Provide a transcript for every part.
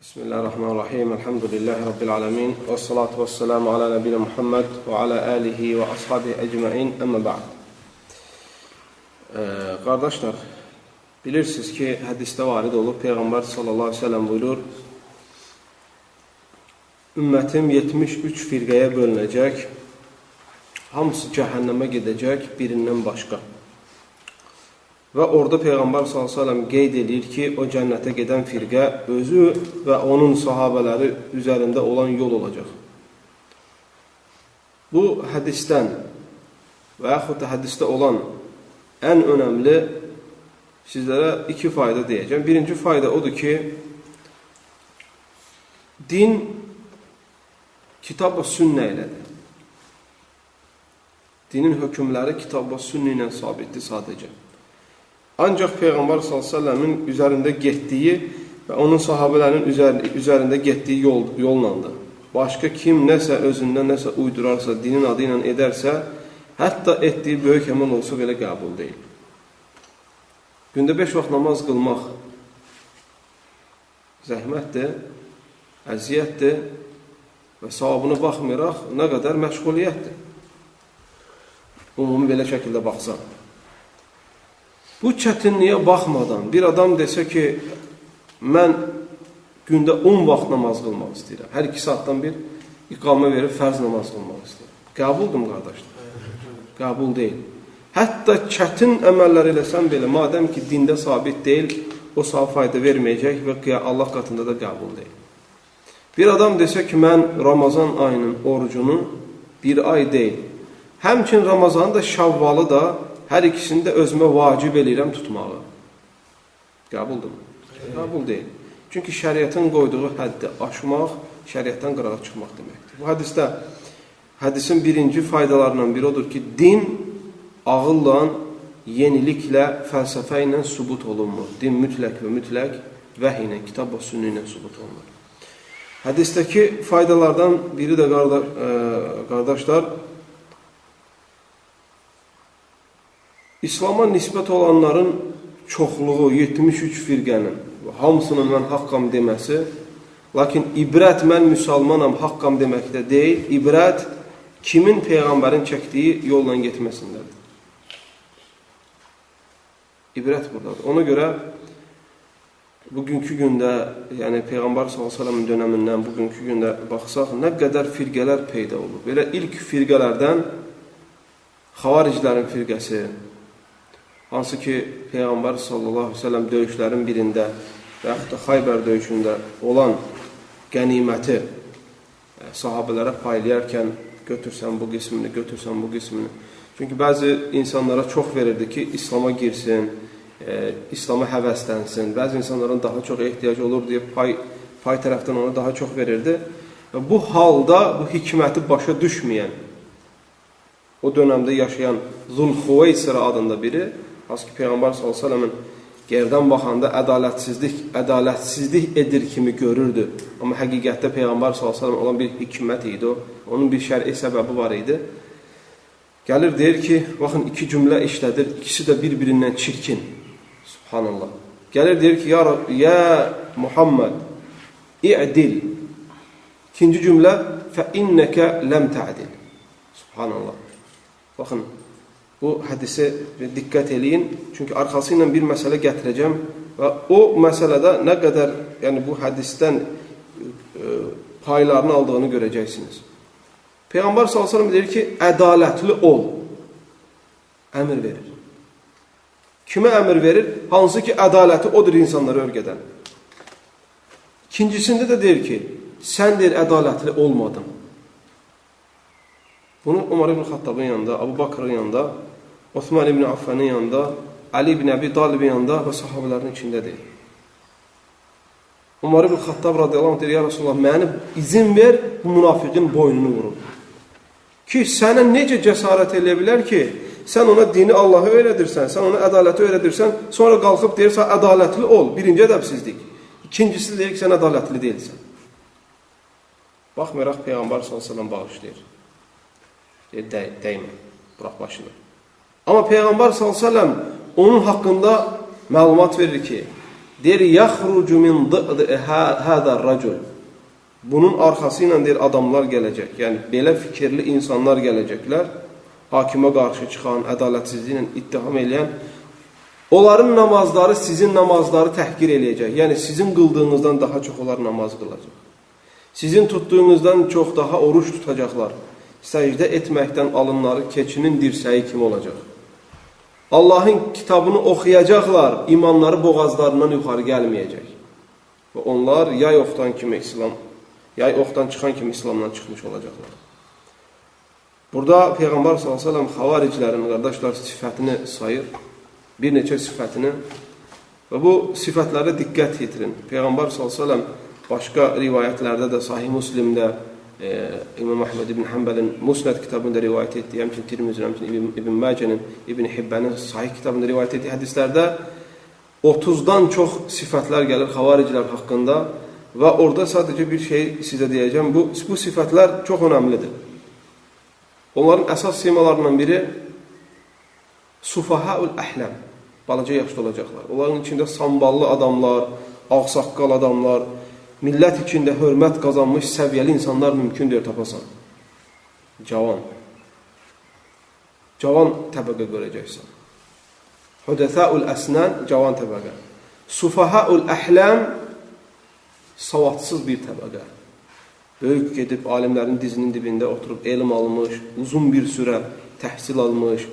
Bismillahirrahmanirrahim. Elhamdülillahi Rabbil alemin. Və salatu və selamu ala nəbiyyə Muhammed və ala alihi və ashabihi ecmain. Əmmə ba'd. Qardaşlar, bilirsiniz ki, hədisdə varid olub, Peyğəmbər sallallahu aleyhi ve sellem buyurur, ümmətim 73 firqəyə bölünəcək, hamısı cəhənnəmə gedəcək birindən başqa. Və orada Peyğəmbər s.ə.v qeyd edir ki, o cənnətə gedən firqə özü və onun sahabələri üzərində olan yol olacaq. Bu hədisdən və yaxud da hədisdə olan ən önəmli sizlərə iki fayda deyəcəm. Birinci fayda odur ki, din kitab və sünnə ilədir. Dinin hökmləri kitab və sünnə ilə sabitdir sadəcə. Ancaq Peyğəmbər s.ə.v-in üzərində getdiyi və onun sahabələrinin üzərində getdiyi yollandır. Başqa kim nəsə özündən nəsə uydurarsa, dinin adı ilə edərsə, hətta etdiyi böyük əməl olsa belə qəbul deyil. Gündə 5 vaxt namaz qılmaq zəhmətdir, əziyyətdir və savabına baxmayaraq nə qədər məşğuliyyətdir. Ümumi belə şəkildə baxsaq. Bu çətinliyə baxmadan bir adam desə ki, mən gündə 10 vaxt namaz qılmaq istəyirəm. Hər 2 saatdan bir iqamə verib fərz namaz qılmaq istəyirəm. Qəbuldurmu, qardaşlar? Qəbul deyil. Hətta çətin əməllər eləsən belə, madəm ki, dində sabit deyil, o sağ fayda verməyəcək və Allah qatında da qəbul deyil. Bir adam desə ki, mən Ramazan ayının orucunu bir ay deyil, həmçin Ramazanı da Şavvalı da hər ikisini də özümə vacib eləyirəm tutmağı. Qəbuldurmu? Qəbul deyil. Çünki şəriətin qoyduğu həddi aşmaq, şəriətdən qırağa çıxmaq deməkdir. Bu hədisdə, hədisin birinci faydalarından biri odur ki, din ağılla, yeniliklə, fəlsəfə ilə sübut olunmur. Din mütləq və mütləq vəhy ilə, kitab və sünnə ilə sübut olunur. Hədisdəki faydalardan biri də qardaşlar, İslama nisbət olanların çoxluğu, 73 firqənin, hamısının mən haqqam deməsi, lakin ibrət mən müsəlmanam haqqam deməkdə deyil, ibrət kimin Peyğəmbərin çəkdiyi yolla getməsindədir. İbrət buradadır. Ona görə bugünkü gündə, yəni Peyğəmbər s.ə.v-in dönəmindən bugünkü gündə baxsaq, nə qədər firqələr peyda olur. Belə ilk firqələrdən Xavariclərin firqəsi, hansı ki, Peyğəmbər s.ə.v döyüşlərin birində və yaxud da Xaybər döyüşündə olan qənimməti sahabələrə paylayarkən götürsən bu qismini, götürsən bu qismini. Çünki bəzi insanlara çox verirdi ki, İslama girsin, İslama həvəslənsin. Bəzi insanların daha çox ehtiyacı olur deyə pay tərəfdən ona daha çox verirdi. Və bu halda bu hikməti başa düşməyən, o dönəmdə yaşayan Zulxuveysira adında biri, hansı ki, Peyğəmbər s.ə.v-in gerdən baxanda ədalətsizlik edir kimi görürdü. Amma həqiqətdə Peyğəmbər s.ə.v olan bir hikmət idi o. Onun bir şəri səbəbi var idi. Gəlir, deyir ki, baxın, 2 cümlə işlədir, ikisi də bir-birindən çirkin. Subhanallah. Gəlir, deyir ki, ya Muhammed, i'dil. İkinci cümlə, fəinnəkə ləm tə'dil. Subhanallah. Baxın, bu hədisi diqqət eləyin, çünki arxası ilə bir məsələ gətirəcəm və o məsələdə nə qədər, yəni bu hədisdən paylarını aldığını görəcəksiniz. Peyğəmbər s.ə.v deyir ki, ədalətli ol, əmr verir. Kimə əmr verir? Hansı ki, ədaləti odur insanları örgədən. İkincisində də deyir ki, sən deyir, ədalətli olmadın. Bunu Umar ibn Xattabın yanında, Abu Bakrın yanında, Osman ibn Affanın yanında, Ali ibn Əbi Talibin yanında və sahabələrin içində deyil. Umar ibn Xattab radiyallahu anh deyir, ya Rasulullah, məni izin ver, bu münafiqin boynunu vurun. Ki, sənə necə cəsarət eləyə bilər ki, sən ona dini Allahı öyrədirsən, sən ona ədaləti öyrədirsən, sonra qalxıb deyirsən, ədalətli ol, birinci ədəbsizlik. İkincisi deyir ki, sən ədalətli deyilsən. Baxmayaraq, Peyğəmbər s.ə.v bağışlayır. Dəymə, bıraq başını. Amma Peyğəmbər s.ə.v onun haqqında məlumat verir ki, deyir, yaxrucu min dı'dı hədər rəcul. Bunun arxası ilə deyir, adamlar gələcək. Yəni, belə fikirli insanlar gələcəklər. Hakimə qarşı çıxan, ədalətsizliklə ittiham eləyən. Onların namazları sizin namazları təhqir eləyəcək. Yəni, sizin qıldığınızdan daha çox onlar namaz qılacaq. Sizin tutduğunuzdan çox daha oruç tutacaqlar. Səcdə etməkdən alınları keçinin dirsəyi kimi olacaq. Allahın kitabını oxuyacaqlar, imanları boğazlarından yuxarı gəlməyəcək. Və onlar yay oxtan çıxan kimi İslamdan çıxmış olacaqlar. Burada Peyğəmbər s.ə.v xavaricilərin, qardaşlar, sifətini sayır. Bir neçə sifətini. Və bu sifətlərə diqqət yetirin. Peyğəmbər s.ə.v başqa rivayətlərdə də, Sahih Müslimdə, İmam Əhməd ibn Həmbəlin Musnəd kitabında rivayət etdiyi, həmçinin Tirmizin, həmçinin İbn Məcənin, İbn Hibbənin Sahih kitabında rivayət etdiyi hədislərdə 30-dan çox sifətlər gəlir xavaricilər haqqında və orada sadəcə bir şey sizə deyəcəm. Bu sifətlər çox önəmlidir. Onların əsas simalarından biri sufahaul əhləm, balaca yaşlı olacaqlar. Onların içində samballı adamlar, ağsaqqal adamlar, millət içində hörmət qazanmış səviyyəli insanlar mümkündür tapasan. Cavan təbəqə görəcəksən. Hudəthəul əsnən, cavan təbəqə. Sufahaul əhləm, savadsız bir təbəqə. Böyük gedib alimlərin dizinin dibində oturub elm almış, uzun bir sürə təhsil almış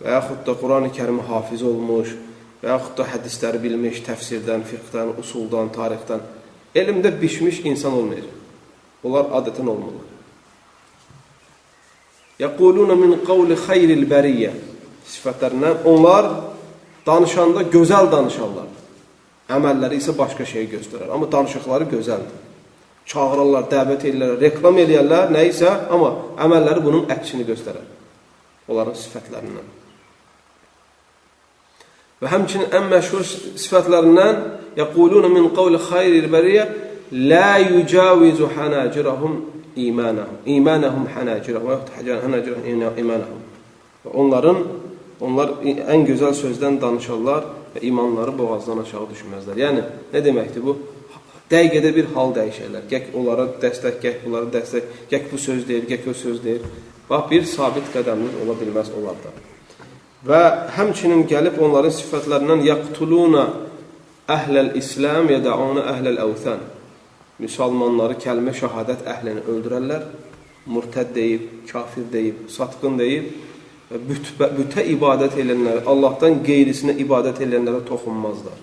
və yaxud da Quran-ı Kərimi hafiz olmuş və yaxud da hədisləri bilmiş, təfsirdən, fiqhdən, usuldan, tarixdən. Elmdə bişmiş insan olmayacaq. Onlar adətən olmalıdır. Yəquluna min qavli xayril bəriyyə sifətlərindən onlar danışanda gözəl danışarlar. Əməlləri isə başqa şeyi göstərər. Amma danışıqları gözəldir. Çağırırlar, dəvət edirlər, reklam edirlər, nə isə, amma əməlləri bunun əksini göstərər. Onların sifətlərindən. Və həmçinin ən məşhur sifətlərindən yəquluna min qavli xayril bəriyyə la yucavizu hanacirahum imanahum hanacirahum və hanacirahum imanahum. Onlar ən gözəl sözdən danışarlar və imanları boğazdan aşağı düşməzlər. Yəni, nə deməkdir bu? Dəqiqədə bir hal dəyişərlər. Gək onlara dəstək, gək bunlara dəstək, gək bu söz deyir, gək o söz deyir. Bax, bir sabit qədəmlik ola bilməz onlarda. Və həmçinin gəlib onların sifətlərindən yaqtuluna əhləl-İslam yədəuna əhləl-əvtən. Müsəlmanları kəlmə şəhadət əhlini öldürərlər, murtəd deyib, kafir deyib, satqın deyib və bütə ibadət edənlərə, Allahdan qeyrisinə ibadət edənlərə toxunmazlar.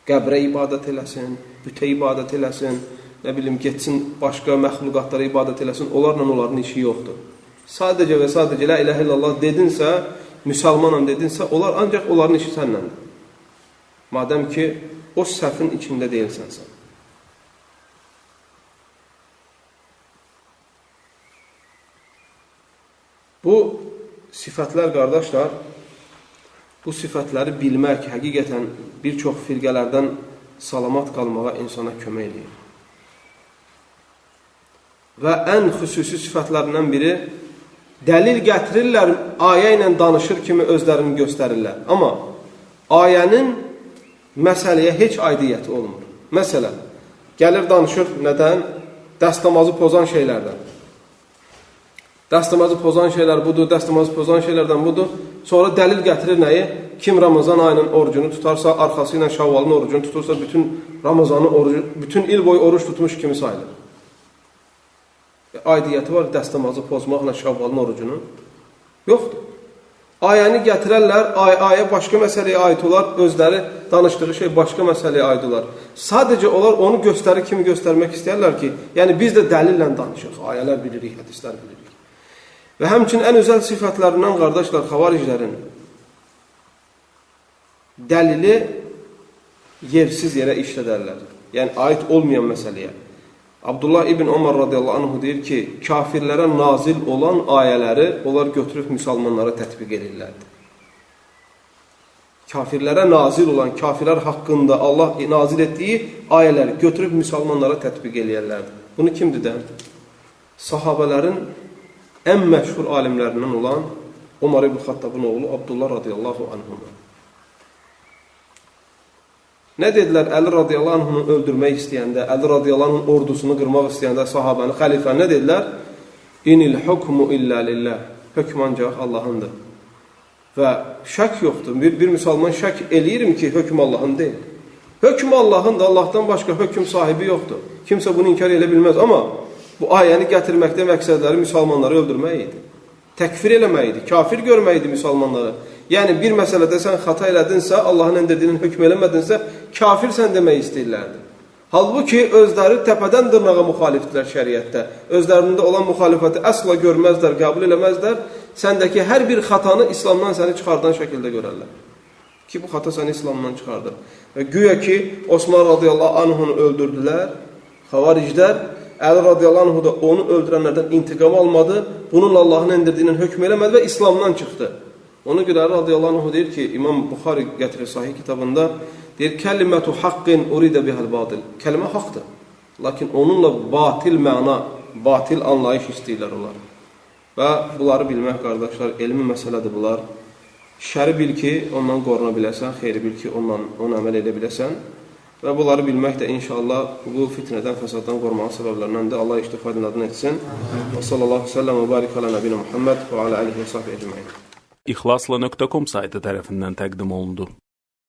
Qəbrə ibadət eləsin, bütə ibadət eləsin, nə bilim, getsin başqa məxluqatlara ibadət eləsin, onların işi yoxdur. Sadəcə və sadəcə la ilahə illallah dedinsə, müsəlmanam dedinsə, ancaq onların işi sənləndir. Madəm ki, o səhvin içində deyilsənsə. Bu sifətlər, qardaşlar, bu sifətləri bilmək həqiqətən bir çox firqələrdən salamat qalmağa insana kömək edir. Və ən xüsusi sifətlərindən biri dəlil gətirirlər, ayə ilə danışır kimi özlərini göstərirlər. Amma ayənin məsələyə heç aidiyyəti olmur. Məsələn, gəlir danışır nədən? Dəstəmazı pozan şeylərdən. Dəstəmazı pozan şeylər budur, dəstəmazı pozan şeylərdən budur. Sonra dəlil gətirir nəyi? Kim Ramazan ayının orucunu tutarsa, arxası ilə Şavvalın orucunu tutursa, bütün Ramazanın orucu, bütün il boyu oruç tutmuş kimi sayılır. Aidiyyəti var dəstəmazı pozmaqla Şavvalın orucunu? Yoxdur. Ayəni gətirərlər, ayə başqa məsələyə aid olar, özləri danışdığı şey başqa məsələyə aid olar. Sadəcə onlar onu göstərir kimi göstərmək istəyərlər ki, yəni biz də dəlillə danışıq, ayələr bilirik, hədislər bilirik. Və həmçinin ən özəl sifətlərindən, qardaşlar, xavariclərin dəlili yersiz yerə işlədərlər. Yəni, aid olmayan məsələyə. Abdullah ibn Ömər radiyallahu anhu deyir ki, kafirlərə nazil olan ayələri onlar götürüb müsəlmanlara tətbiq edirlərdi. Kafirlərə nazil olan, kafirlər haqqında Allah nazil etdiyi ayələri götürüb müsəlmanlara tətbiq edirlərdi. Bunu kimdir də? Sahabələrin ən məşhur alimlərindən olan Ömər ibn Xattabın oğlu Abdullah radiyallahu anhu. Nə dedilər Əli radiyallahu anhunu öldürmək istəyəndə, Əli radiyallahu anhun ordusunu qırmaq istəyəndə sahabəni, xəlifəni nə dedilər? İnil hukmu illə lillah. Hökm ancaq Allahındır. Və şək yoxdur. Bir müsəlman şək eləyirmi ki, hökm Allahın deyil. Hökm Allahındır, Allahdan başqa hökm sahibi yoxdur. Kimsə bunu inkar edə bilməz. Amma bu ayəni gətirməkdə məqsədləri müsəlmanları öldürmək idi. Təkfir eləmək idi, kafir görmək idi müsəlmanları. Yəni bir məsələdə sən xata elədinsə, Allahın endirdiyinin hökm eləmədinsə, kafirsən demək istəyirlərdi. Halbuki özləri təpədən dırnağa müxalifdirlər şəriətdə. Özlərində olan müxalifəti əsla görməzlər, qəbul eləməzlər. Səndəki hər bir xatanı İslamdan səni çıxardan şəkildə görərlər. Ki, bu xata səni İslamdan çıxardır. Və güya ki, Osman radiyallahu anhunu öldürdülər, xavariclər, Əli radiyallahu anhu da onu öldürənlərdən intiqam almadı, bununla Allahın endirdiyinin hökm eləmədi və İslamdan çıxdı. Ona görə radiyallahu anhu deyir ki, İmam Buxari gətirir sahih kitabında, deyir, kəlimətu haqqin uridə bihəl batil. Kəlimə haqdır. Lakin onunla batil məna, batil anlayış istəyirlər onlar. Və bunları bilmək, qardaşlar, elmi məsələdir bunlar. Şəri bil ki, ondan qoruna biləsən, xeyri bil ki, onu əməl edə biləsən. Və bunları bilmək də inşallah bu fitnədən, fəsaddan qorunmanın səbəblərindəndir. Allah iştifadın adını etsin. Və sallallahu səlləm və barik alə nəbinə Muhammed və alə alihi və sahbihi ecmaîn. İxlasla.com saytı tərəfindən təqdim olundu.